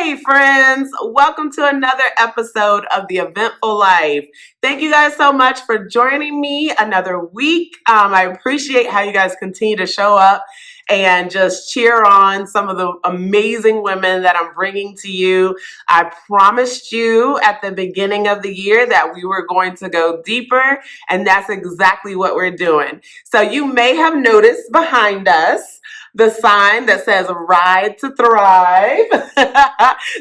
Hey friends, welcome to another episode of the Eventful Life. Thank you guys so much for joining me another week. I appreciate how you guys continue to show up and just cheer on some of the amazing women that I'm bringing to you. I promised you at the beginning of the year that we were going to go deeper, and that's exactly what we're doing. So you may have noticed behind us the sign that says Ride to Thrive.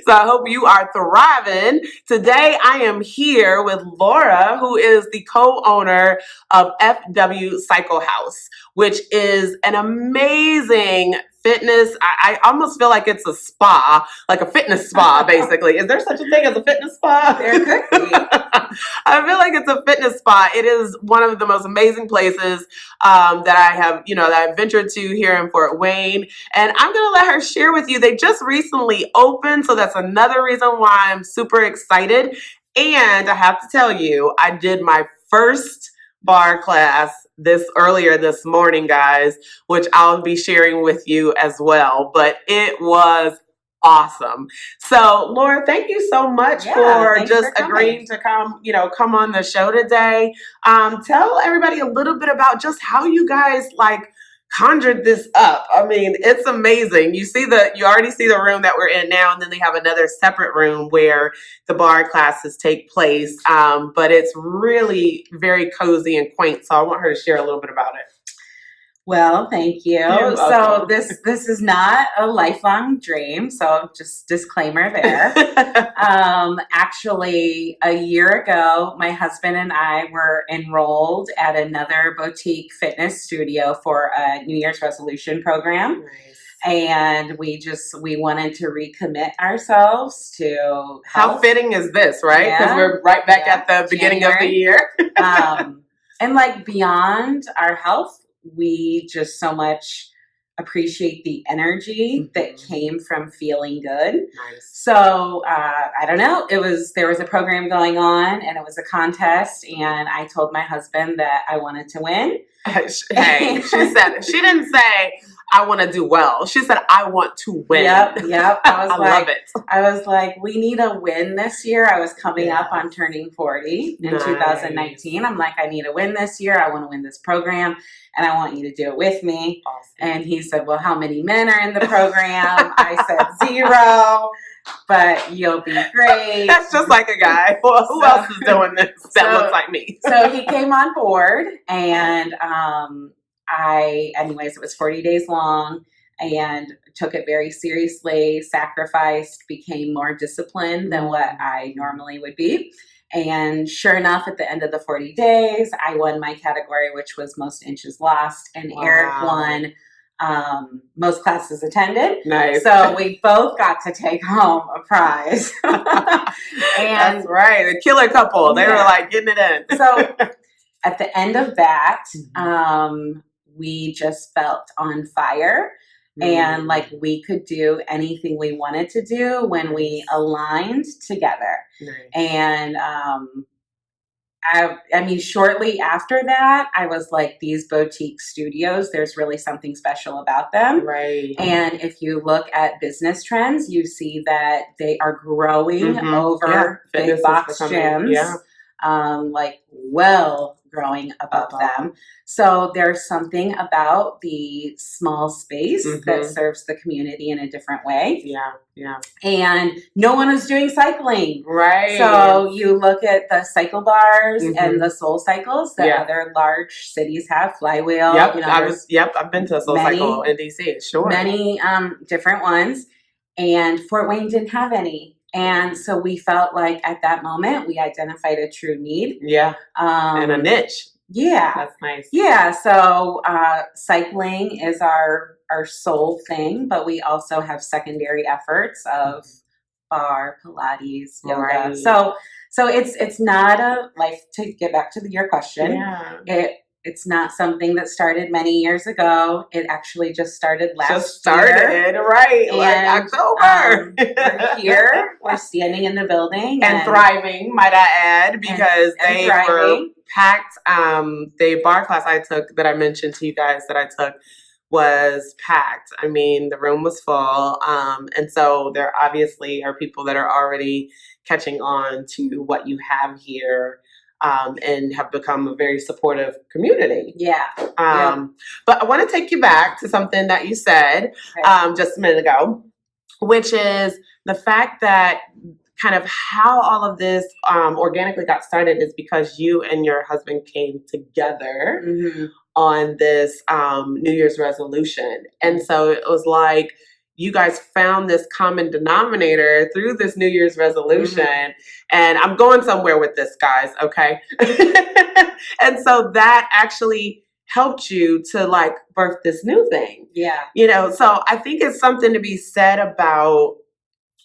So I hope you are thriving. Today I am here with Laura, who is the co-owner of FW Cycle House, which is an amazing fitness. I almost feel like it's a spa, like a fitness spa, basically. Is there such a thing as a fitness spa? There could be. I feel like it's a fitness spa. It is one of the most amazing places that I have, that I've ventured to here in Fort Wayne. And I'm going to let her share with you. They just recently opened, so that's another reason why I'm super excited. And I have to tell you, I did my first bar class earlier this morning, guys, which I'll be sharing with you as well. But it was awesome. So, Laura, thank you so much for just agreeing to come on the show today. Tell everybody a little bit about just how you guys conjured this up. I mean, it's amazing. You already see the room that we're in now, and then they have another separate room where the bar classes take place. But it's really very cozy and quaint. So I want her to share a little bit about it. Well, thank you. So this is not a lifelong dream. So just disclaimer there. Actually, a year ago, my husband and I were enrolled at another boutique fitness studio for a New Year's resolution program. Nice. And we wanted to recommit ourselves to health. How fitting is this, right? Because we're right back at the beginning of the year. And beyond our health, we just so much appreciate the energy that came from feeling good. Nice. So I don't know. There was a program going on, and it was a contest, and I told my husband that I wanted to win. Hey, she didn't say I want to do well. She said I want to win. Yep. I love it. I was like, we need a win this year. I was coming up on turning 40 in 2019. I'm like, I need a win this year. I want to win this program, and I want you to do it with me. Awesome. And he said, well, how many men are in the program? I said 0. But you'll be great. That's just like a guy. Well, who else is doing this that looks like me? So he came on board, and it was 40 days long, and took it very seriously, sacrificed, became more disciplined than what I normally would be. And sure enough, at the end of the 40 days, I won my category, which was most inches lost, and Eric won most classes attended. Nice. So we both got to take home a prize. And that's right. The killer couple. They were getting it in. So at the end of that, we just felt on fire. And we could do anything we wanted to do when we aligned together. Nice. And I mean, shortly after that, I was like, these boutique studios, there's really something special about them. Right. And if you look at business trends, you see that they are growing over big box gyms. Growing above them. So there's something about the small space that serves the community in a different way. Yeah. And no one was doing cycling. Right. So you look at the cycle bars and the Soul Cycles that other large cities have, Flywheel. Yep. I've been to a Soul Cycle in DC. Sure. Many different ones. And Fort Wayne didn't have any. And so we felt like at that moment we identified a true need. Yeah. And a niche. Yeah. That's nice. Yeah. So cycling is our sole thing, but we also have secondary efforts of bar, Pilates, yoga. Right. So it's not to get back to your question. Yeah. It's not something that started many years ago. It actually just started last year. Right. And, October. We're here. We're standing in the building. And thriving, might I add, because they were packed. The bar class I took that I mentioned to you guys that I took was packed. I mean, the room was full. And so there obviously are people that are already catching on to what you have here, and have become a very supportive community. Yeah. But I want to take you back to something that you said just a minute ago, which is the fact that kind of how all of this organically got started is because you and your husband came together on this New Year's resolution. And so it was like you guys found this common denominator through this New Year's resolution. And I'm going somewhere with this, guys, okay? And so that actually helped you to like birth this new thing. Yeah. You know, so I think it's something to be said about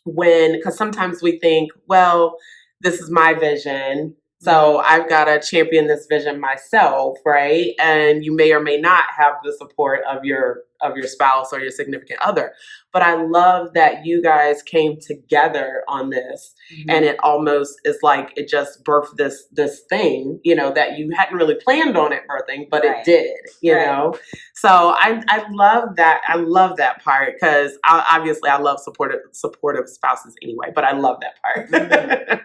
because sometimes we think, well, this is my vision, so I've got to champion this vision myself, right? And you may or may not have the support of your spouse or your significant other. But I love that you guys came together on this, and it almost is like it just birthed this thing, you know, that you hadn't really planned on it birthing, but it did, you know. So I love that. I love that part because obviously I love supportive spouses anyway, but I love that part.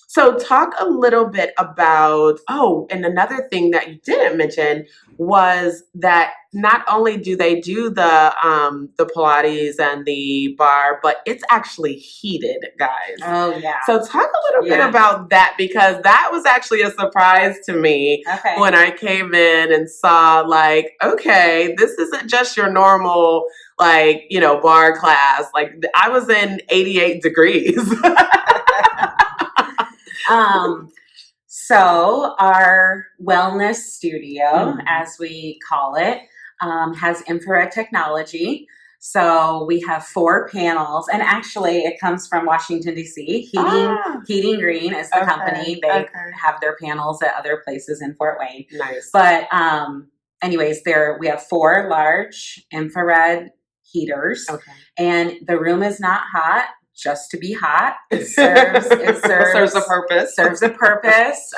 So talk a little bit about, and another thing that you didn't mention was that not only do they do the Pilates and the bar, but it's actually heated, guys. Oh, yeah. So talk a little bit about that, because that was actually a surprise to me when I came in and saw like, okay, this isn't just your normal, like, you know, bar class. Like I was in 88 degrees. So our wellness studio, as we call it, has infrared technology. So we have 4 panels, and actually it comes from Washington, D.C. Heating Green is the company. They have their panels at other places in Fort Wayne. Nice. But anyways, we have 4 large infrared heaters, and the room is not hot just to be hot. It serves a purpose. Serves a purpose.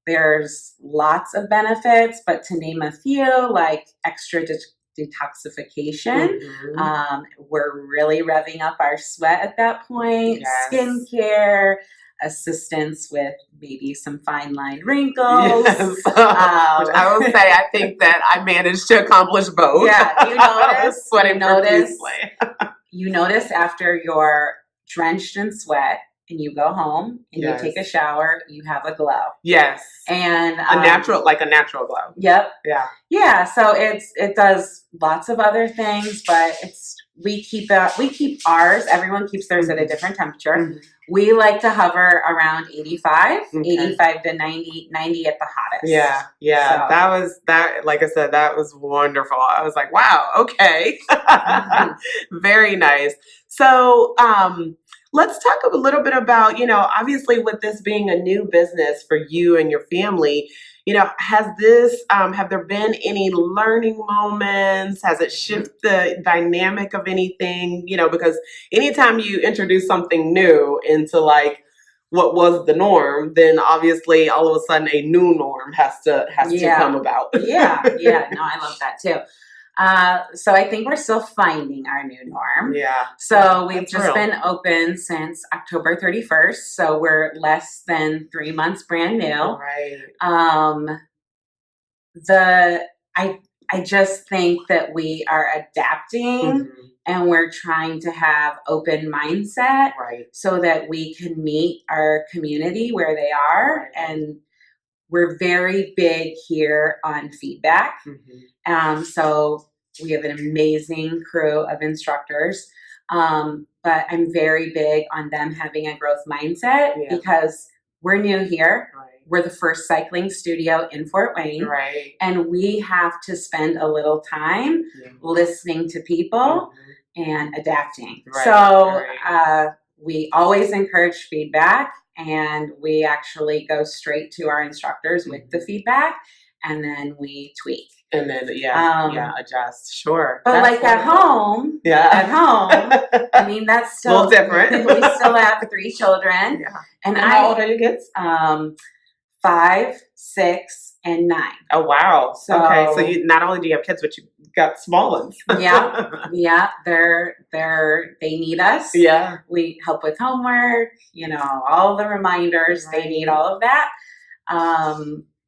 There's lots of benefits, but to name a few, like extra detoxification. We're really revving up our sweat at that point. Yes. Skincare, assistance with maybe some fine line wrinkles. Yes. Which I will say, I think that I managed to accomplish both. Yeah, you notice. Sweating profusely. You notice after you're drenched in sweat and you go home and you take a shower, you have a glow. Yes. And a natural glow. Yep. Yeah. Yeah. So it does lots of other things, but we keep ours. Everyone keeps theirs at a different temperature. We like to hover around 85 to 90 at the hottest. Yeah. Yeah. So. That like I said, that was wonderful. I was like, wow, okay. Very nice. So, let's talk a little bit about, you know, obviously with this being a new business for you and your family, you know, have there been any learning moments? Has it shifted the dynamic of anything? You know, because anytime you introduce something new into like what was the norm, then obviously all of a sudden a new norm has to come about. Yeah. No, I love that too. So I think we're still finding our new norm. Yeah. So we've just been open since October 31st. So we're less than 3 months brand new. Right. I just think that we are adapting and we're trying to have open mindset so that we can meet our community where they are. And we're very big here on feedback. So we have an amazing crew of instructors. But I'm very big on them having a growth mindset because we're new here. We're the first cycling studio in Fort Wayne. And we have to spend a little time listening to people and adapting. So we always encourage feedback. And we actually go straight to our instructors with the feedback, and then we tweak. And then, adjust. Sure. But like at home, I mean, that's still a little different. We still have 3 children. And how old are your kids? 5, 6, and 9. Oh, wow. So, okay. So you not only do you have kids, but you got small ones. yeah, they need us. Yeah. We help with homework, all the reminders. Right. They need all of that.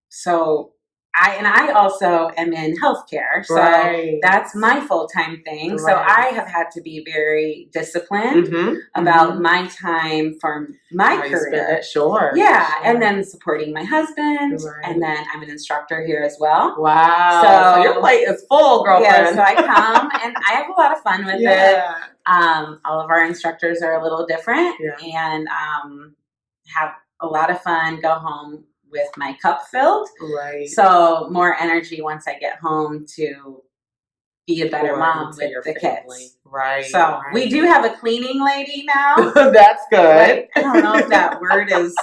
So I also am in healthcare, so Right. that's my full-time thing. Right. So I have had to be very disciplined about my time for my How you spend career. it, sure. Yeah, Sure. and then supporting my husband, Right. and then I'm an instructor here as well. Wow. So your plate is full, girlfriend. Yeah, so I come and I have a lot of fun with it. All of our instructors are a little different, and have a lot of fun, go home with my cup filled. Right. So more energy once I get home to be a better mom with the kids. Right. So we do have a cleaning lady now. That's good. I don't know if that word is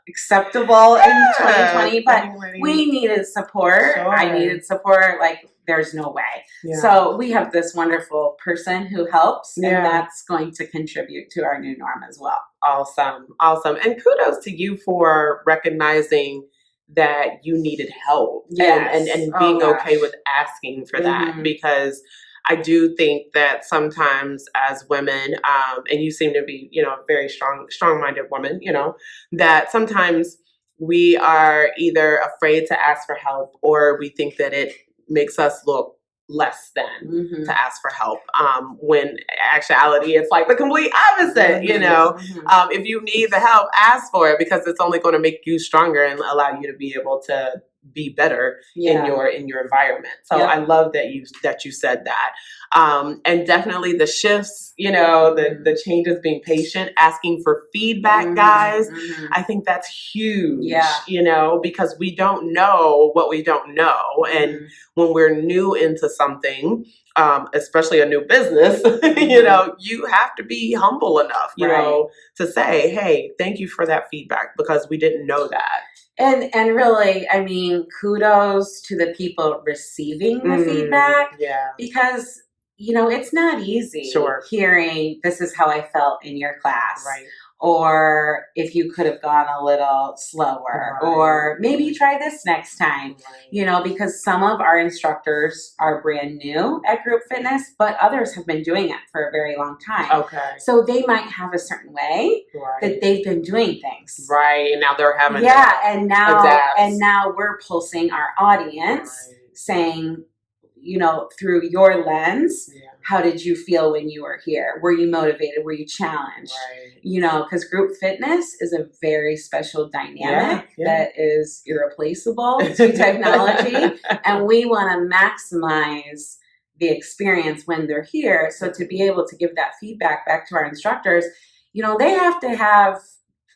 acceptable in 2020, but we needed support. Sure. I needed support. Like, there's no way. Yeah. So we have this wonderful person who helps, and that's going to contribute to our new norm as well. Awesome. Awesome. And kudos to you for recognizing that you needed help and being okay with asking for that, because I do think that sometimes as women, and you seem to be, a very strong-minded woman, that sometimes we are either afraid to ask for help, or we think that it makes us look less than to ask for help, when in actuality it's like the complete opposite. If you need the help, ask for it, because it's only going to make you stronger and allow you to be able to be better in your environment. So I love that you said that. And definitely the shifts, the changes, being patient, asking for feedback, guys. I think that's huge, because we don't know what we don't know. And when we're new into something, especially a new business, you have to be humble enough, to say, hey, thank you for that feedback, because we didn't know that. And really, I mean, kudos to the people receiving the feedback. Yeah. Because, it's not easy hearing, this is how I felt in your class. Right. Or if you could have gone a little slower, or maybe try this next time, because some of our instructors are brand new at group fitness, but others have been doing it for a very long time. Okay. So they might have a certain way that they've been doing things. Right. And now they're having and now we're pulsing our audience, saying, through your lens, how did you feel when you were here? Were you motivated? Were you challenged? Because group fitness is a very special dynamic that is irreplaceable to technology. And we want to maximize the experience when they're here. So to be able to give that feedback back to our instructors, they have to have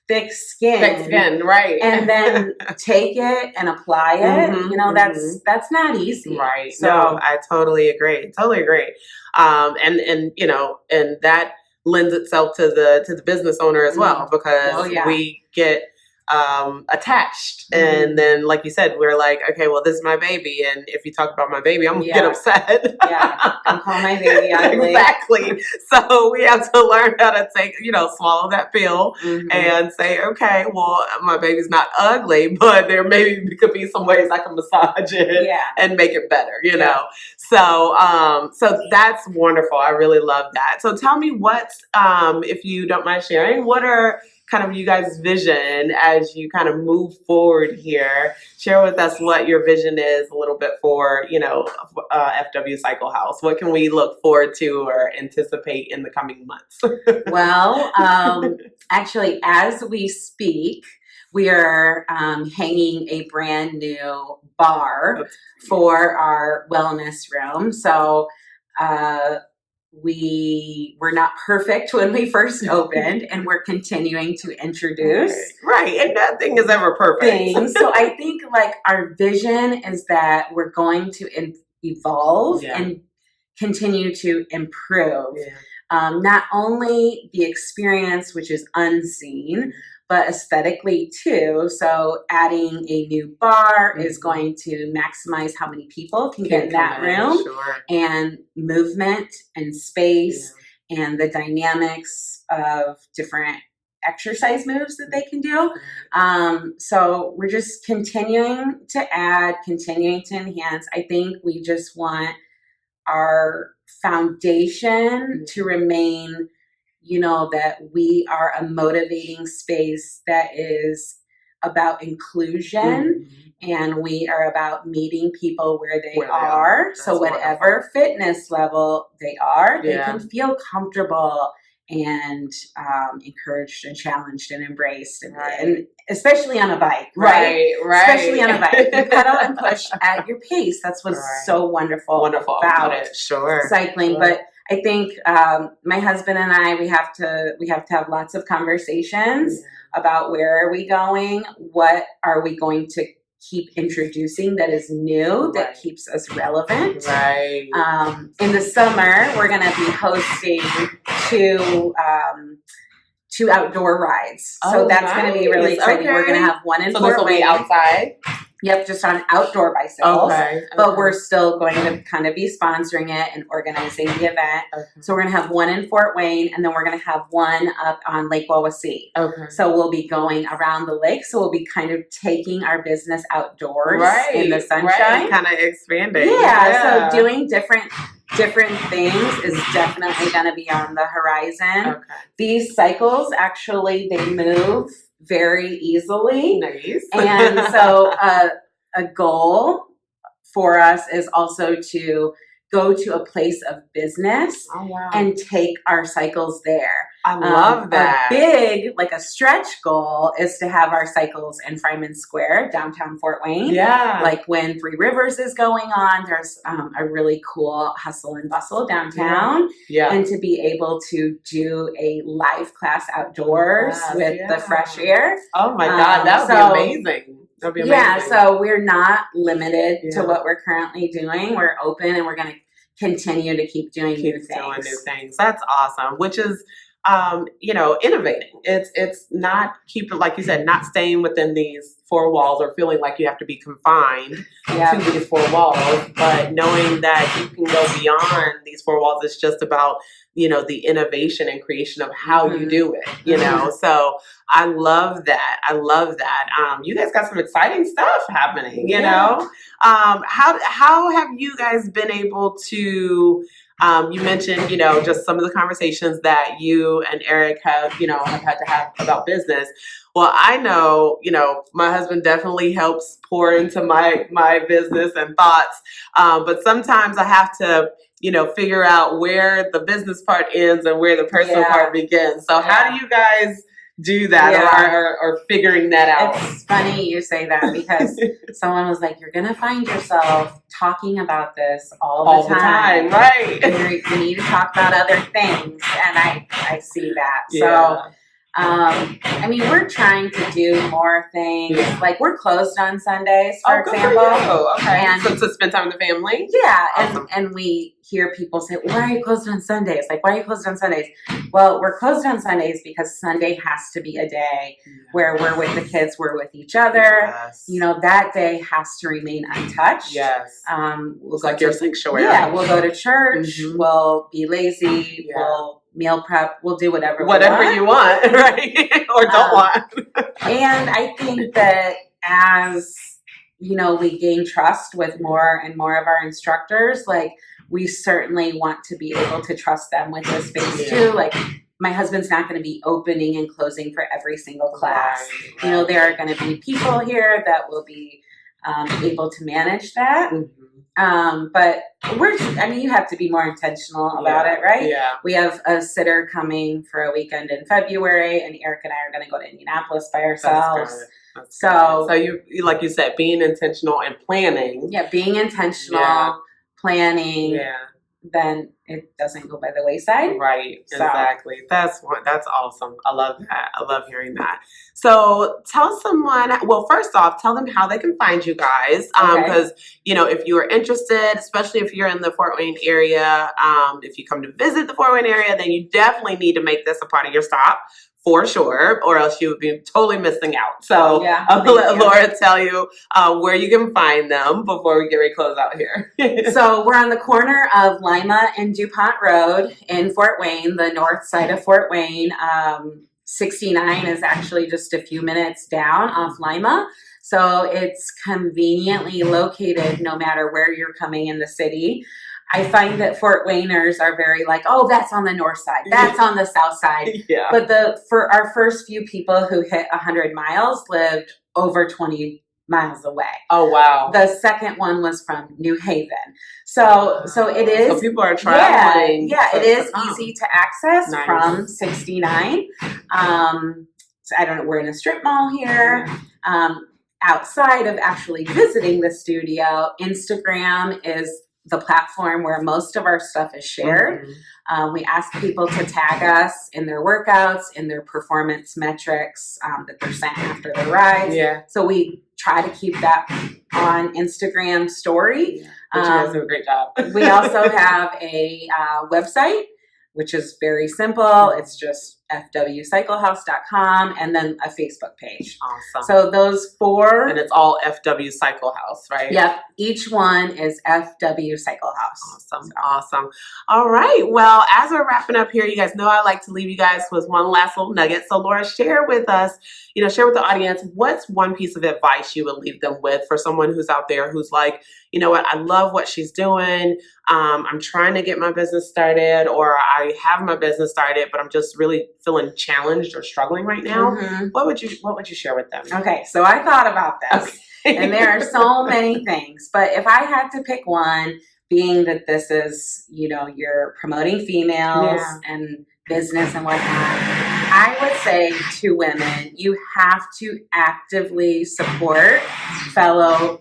thick skin, and then take it and apply it. That's not easy, right? So no, I totally agree. And that lends itself to the business owner as well, because we get attached, and then, like you said, we're like, okay, well, this is my baby, and if you talk about my baby, I'm gonna get upset. And call my baby ugly. Exactly. So we have to learn how to take, swallow that pill and say, okay, well, my baby's not ugly, but there maybe could be some ways I can massage it and make it better, So that's wonderful. I really love that. So tell me, what's, if you don't mind sharing, what are kind of you guys' vision as you kind of move forward here? Share with us what your vision is a little bit for, FW Cycle House. What can we look forward to or anticipate in the coming months? Well, actually, as we speak, we are hanging a brand new bar for our wellness room. So, we were not perfect when we first opened, and we're continuing to introduce. Right. And nothing is ever perfect. Things. So I think our vision is that we're going to evolve and continue to improve. Not only the experience, which is unseen, but aesthetically too. So adding a new bar is going to maximize how many people can get in that room, and movement and space and the dynamics of different exercise moves that they can do. So we're just continuing to add, continuing to enhance. I think we just want our foundation to remain, that we are a motivating space that is about inclusion, and we are about meeting people where they are. So whatever fitness level they are, they can feel comfortable and encouraged and challenged and embraced, and especially on a bike, right? Especially on a bike, you pedal and push at your pace. That's what's so wonderful about it. Cycling, but I think my husband and I, we have to have lots of conversations about where are we going, what are we going to keep introducing that is new, that keeps us relevant. In the summer, we're going to be hosting two outdoor rides. So that's going to be really exciting. We're going to have one in Fort Wayne. Outside? Yep, just on outdoor bicycles. But we're still going to kind of be sponsoring it and organizing the event. So we're going to have one in Fort Wayne, and then we're going to have one up on Lake Wawasee. So we'll be going around the lake. So we'll be kind of taking our business outdoors in the sunshine. Kind of expanding. So doing different things is definitely going to be on the horizon. These cycles, actually, they move very easily. And so a goal for us is also to go to a place of business and take our cycles there. I love that. A big, a stretch goal is to have our cycles in Fryman Square, downtown Fort Wayne. Like when Three Rivers is going on, there's a really cool hustle and bustle downtown. And to be able to do a live class outdoors with the fresh air. Oh my God, that would be amazing. That'd be amazing. Yeah, so we're not limited to what we're currently doing. We're open, and we're going to continue to keep doing new things. That's awesome, which is innovating. It's not keeping, like you said, not staying within these four walls or feeling like you have to be confined to these four walls, but knowing that you can go beyond these four walls. It's just about, the innovation and creation of how you do it, So I love that. You guys got some exciting stuff happening, you know? How have you guys been able to, you mentioned, just some of the conversations that you and Eric have had to have about business. Well, I know, my husband definitely helps pour into my business and thoughts. But sometimes I have to, figure out where the business part ends and where the personal part begins. So how do you guys do that or figuring that out? It's funny you say that, because someone was like, you're going to find yourself talking about this all the time. Right. You need to talk about other things. And I see that. So, we're trying to do more things. Like, we're closed on Sundays, for example. And so to spend time with the family? Yeah. And we hear people say, why are you closed on Sundays? Why are you closed on Sundays? Well, we're closed on Sundays because Sunday has to be a day where we're with the kids, we're with each other. That day has to remain untouched. We'll go to your sanctuary. We'll go to church. We'll be lazy. We'll meal prep. We'll do whatever you want, right? Or don't want. And I think that as, we gain trust with more and more of our instructors, we certainly want to be able to trust them with this space too. My husband's not going to be opening and closing for every single class. There are going to be people here that will be able to manage that. But you have to be more intentional about it, right? We have a sitter coming for a weekend in February, and Eric and I are going to go to Indianapolis by ourselves. So you, like you said, being intentional and planning. Being intentional, planning. Then it doesn't go by the wayside. Right. Exactly. That's awesome. I love that. I love hearing that. So tell someone, well, first off, tell them how they can find you guys. Because, if you are interested, especially if you're in the Fort Wayne area, if you come to visit the Fort Wayne area, then you definitely need to make this a part of your stop. For sure, or else you would be totally missing out. So I'll let Laura tell you where you can find them before we get ready to close out here. So we're on the corner of Lima and DuPont Road in Fort Wayne, the north side of Fort Wayne. 69 is actually just a few minutes down off Lima. So it's conveniently located no matter where you're coming in the city. I find that Fort Wayners are very like, oh, that's on the north side, that's on the south side. Yeah. But for our first few people who hit 100 miles lived over 20 miles away. Oh, wow. The second one was from New Haven. So it is. So people are traveling. Yeah, it is easy to access Nice. from 69. So I don't know, we're in a strip mall here. Outside of actually visiting the studio, Instagram is the platform where most of our stuff is shared. We ask people to tag us in their workouts, in their performance metrics that they're sent after the rides. Yeah. So we try to keep that on Instagram story. Yeah. But you guys do a great job. We also have a website, which is very simple. It's just fwcyclehouse.com, and then a Facebook page. Awesome. So those 4. And it's all FW Cycle House, right? Yep. Each one is FW Cycle House. Awesome. Awesome. All right. Well, as we're wrapping up here, you guys know I like to leave you guys with one last little nugget. So Laura, share with us, share with the audience, what's one piece of advice you would leave them with for someone who's out there who's like, you know what, I love what she's doing. I'm trying to get my business started, or I have my business started, but I'm just really feeling challenged or struggling right now. What would you share with them? Okay, so I thought about this, and there are so many things, but if I had to pick one, being that this is, you're promoting females and business and whatnot, I would say to women, you have to actively support fellow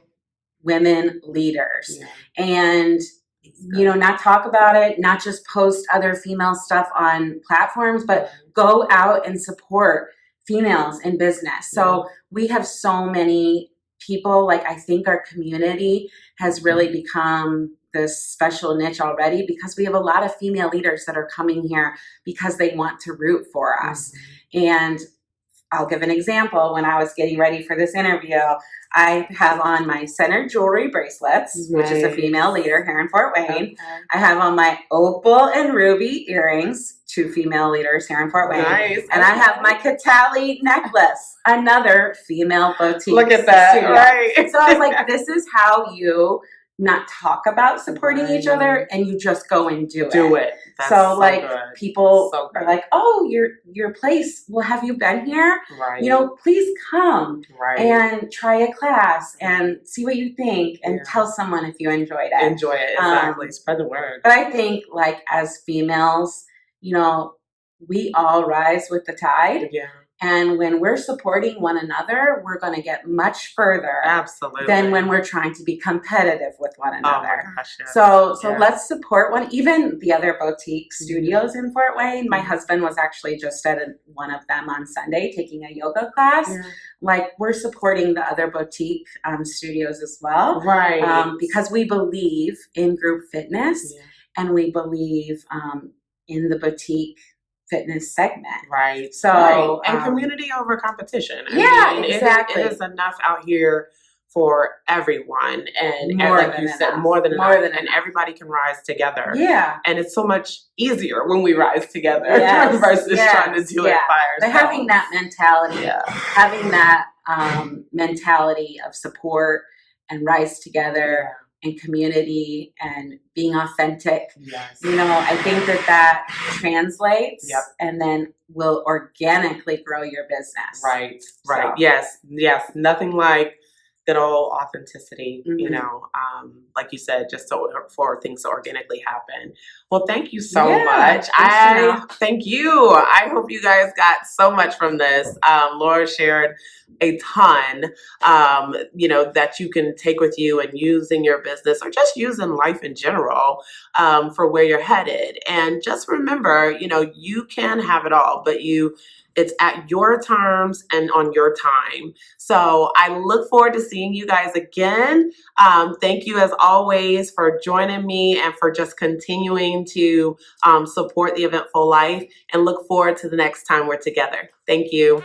women leaders and not talk about it, not just post other female stuff on platforms, but go out and support females in business. So we have so many people, like I think our community has really become this special niche already because we have a lot of female leaders that are coming here because they want to root for us. And I'll give an example. When I was getting ready for this interview, I have on my Center Jewelry bracelets, which is a female leader here in Fort Wayne. Okay. I have on my opal and ruby earrings, 2 female leaders here in Fort Wayne. Nice. And I have my Katali necklace, another female boutique. Look at that. Studio. Right. So I was like, this is how you not talk about supporting each other, and you just go and do it. That's so like good. people are like, oh, your place, well, have you been here? Right. Please come and try a class and see what you think, and tell someone if you enjoyed it. Enjoy it, exactly. Spread the word. But I think like as females, we all rise with the tide. Yeah. And when we're supporting one another, we're going to get much further than when we're trying to be competitive with one another. Oh my gosh, yes. So let's support even the other boutique studios in Fort Wayne. My husband was actually just at one of them on Sunday taking a yoga class. Yeah. Like we're supporting the other boutique studios as well. Right. Because we believe in group fitness and we believe in the boutique fitness segment. Right. So, and community over competition. I mean, exactly. It is enough out here for everyone. And like you said, more than enough. And everybody can rise together. Yeah. And it's so much easier when we rise together versus trying to do it by ourselves. But having that mentality, having that mentality of support and rise together and community and being authentic. Yes. I think that translates and then will organically grow your business. Right. Right. So. Yes. Nothing like good old authenticity, like you said, just for things to organically happen. Well, thank you so much. Thank you. I hope you guys got so much from this. Laura shared a ton, that you can take with you and use in your business or just use in life in general, for where you're headed. And just remember, you can have it all, but it's at your terms and on your time. So I look forward to seeing you guys again. Thank you as always for joining me and for just continuing to support the Eventful Life, and look forward to the next time we're together. Thank you.